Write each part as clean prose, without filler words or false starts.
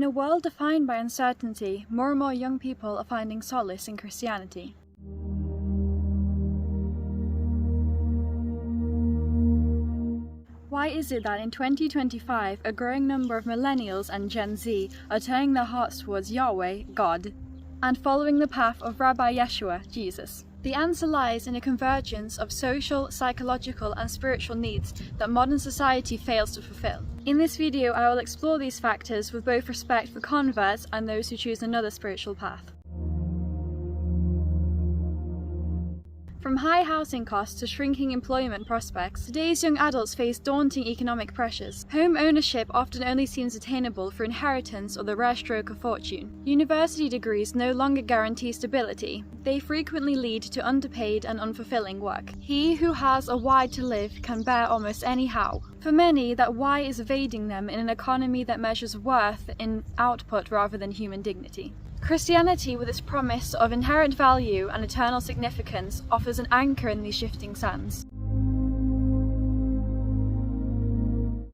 In a world defined by uncertainty, more and more young people are finding solace in Christianity. Why is it that in 2025, a growing number of millennials and Gen Z are turning their hearts towards Yahweh, God, and following the path of Rabbi Yeshua, Jesus? The answer lies in a convergence of social, psychological, and spiritual needs that modern society fails to fulfill. In this video, I will explore these factors with both respect for converts and those who choose another spiritual path. From high housing costs to shrinking employment prospects, today's young adults face daunting economic pressures. Home ownership often only seems attainable through inheritance or the rare stroke of fortune. University degrees no longer guarantee stability. They frequently lead to underpaid and unfulfilling work. He who has a why to live can bear almost any how. For many, that why is evading them in an economy that measures worth in output rather than human dignity. Christianity, with its promise of inherent value and eternal significance, offers an anchor in these shifting sands.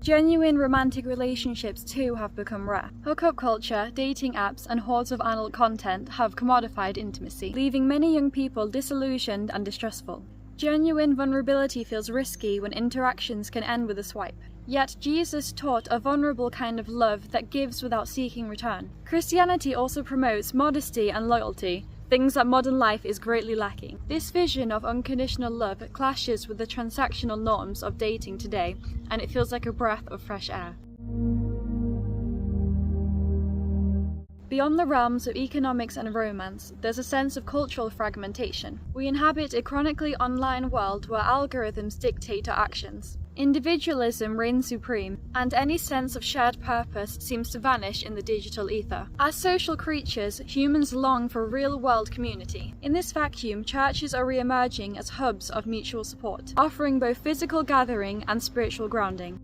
Genuine romantic relationships too have become rare. Hookup culture, dating apps, and hordes of adult content have commodified intimacy, leaving many young people disillusioned and distrustful. Genuine vulnerability feels risky when interactions can end with a swipe. Yet Jesus taught a vulnerable kind of love that gives without seeking return. Christianity also promotes modesty and loyalty, things that modern life is greatly lacking. This vision of unconditional love clashes with the transactional norms of dating today, and it feels like a breath of fresh air. Beyond the realms of economics and romance, there's a sense of cultural fragmentation. We inhabit a chronically online world where algorithms dictate our actions. Individualism reigns supreme, and any sense of shared purpose seems to vanish in the digital ether. As social creatures, humans long for real-world community. In this vacuum, churches are re-emerging as hubs of mutual support, offering both physical gathering and spiritual grounding.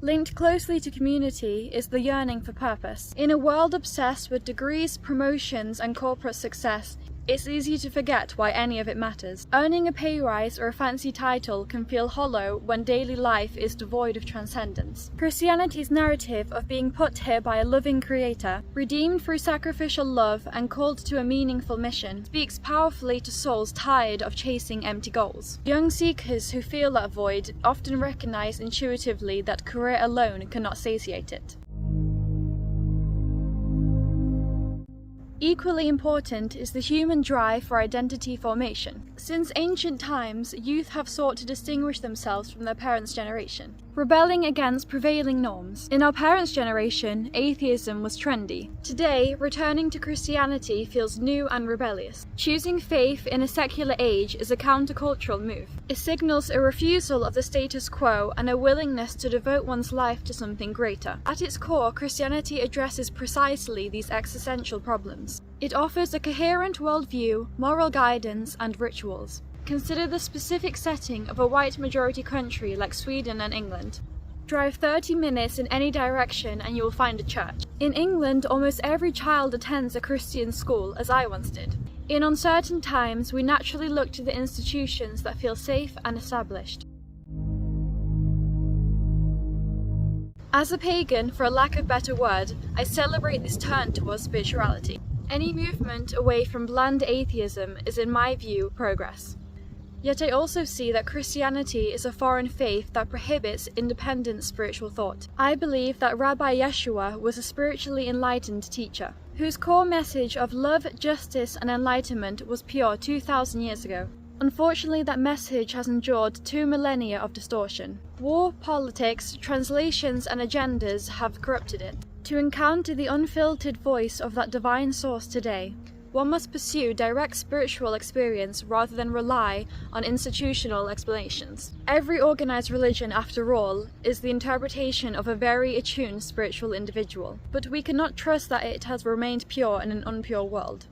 Linked closely to community is the yearning for purpose. In a world obsessed with degrees, promotions, and corporate success, it's easy to forget why any of it matters. Earning a pay rise or a fancy title can feel hollow when daily life is devoid of transcendence. Christianity's narrative of being put here by a loving creator, redeemed through sacrificial love and called to a meaningful mission, speaks powerfully to souls tired of chasing empty goals. Young seekers who feel that void often recognize intuitively that career alone cannot satiate it. Equally important is the human drive for identity formation. Since ancient times, youth have sought to distinguish themselves from their parents' generation, rebelling against prevailing norms. In our parents' generation, atheism was trendy. Today, returning to Christianity feels new and rebellious. Choosing faith in a secular age is a countercultural move. It signals a refusal of the status quo and a willingness to devote one's life to something greater. At its core, Christianity addresses precisely these existential problems. It offers a coherent worldview, moral guidance, and rituals. Consider the specific setting of a white majority country like Sweden and England. Drive 30 minutes in any direction and you will find a church. In England, almost every child attends a Christian school, as I once did. In uncertain times, we naturally look to the institutions that feel safe and established. As a pagan, for a lack of better word, I celebrate this turn towards spirituality. Any movement away from bland atheism is, in my view, progress. Yet I also see that Christianity is a foreign faith that prohibits independent spiritual thought. I believe that Rabbi Yeshua was a spiritually enlightened teacher, whose core message of love, justice, and enlightenment was pure 2,000 years ago. Unfortunately, that message has endured 2 millennia of distortion. War, politics, translations, and agendas have corrupted it. To encounter the unfiltered voice of that divine source today, one must pursue direct spiritual experience rather than rely on institutional explanations. Every organized religion, after all, is the interpretation of a very attuned spiritual individual, but we cannot trust that it has remained pure in an unpure world.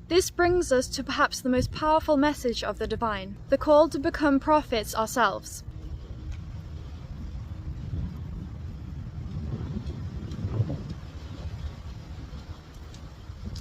This brings us to perhaps the most powerful message of the divine, the call to become prophets ourselves.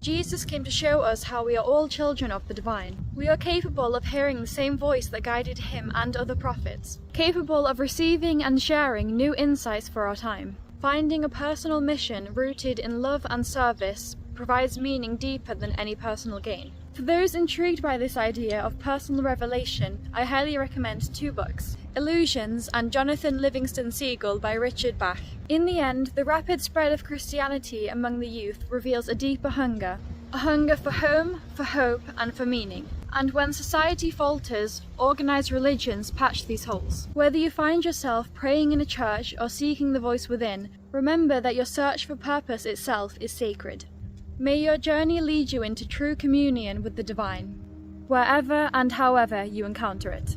Jesus came to show us how we are all children of the divine. We are capable of hearing the same voice that guided him and other prophets, capable of receiving and sharing new insights for our time. Finding a personal mission rooted in love and service provides meaning deeper than any personal gain. For those intrigued by this idea of personal revelation, I highly recommend two books, Illusions and Jonathan Livingston Seagull by Richard Bach. In the end, the rapid spread of Christianity among the youth reveals a deeper hunger, a hunger for home, for hope, and for meaning. And when society falters, organized religions patch these holes. Whether you find yourself praying in a church or seeking the voice within, remember that your search for purpose itself is sacred. May your journey lead you into true communion with the divine, wherever and however you encounter it.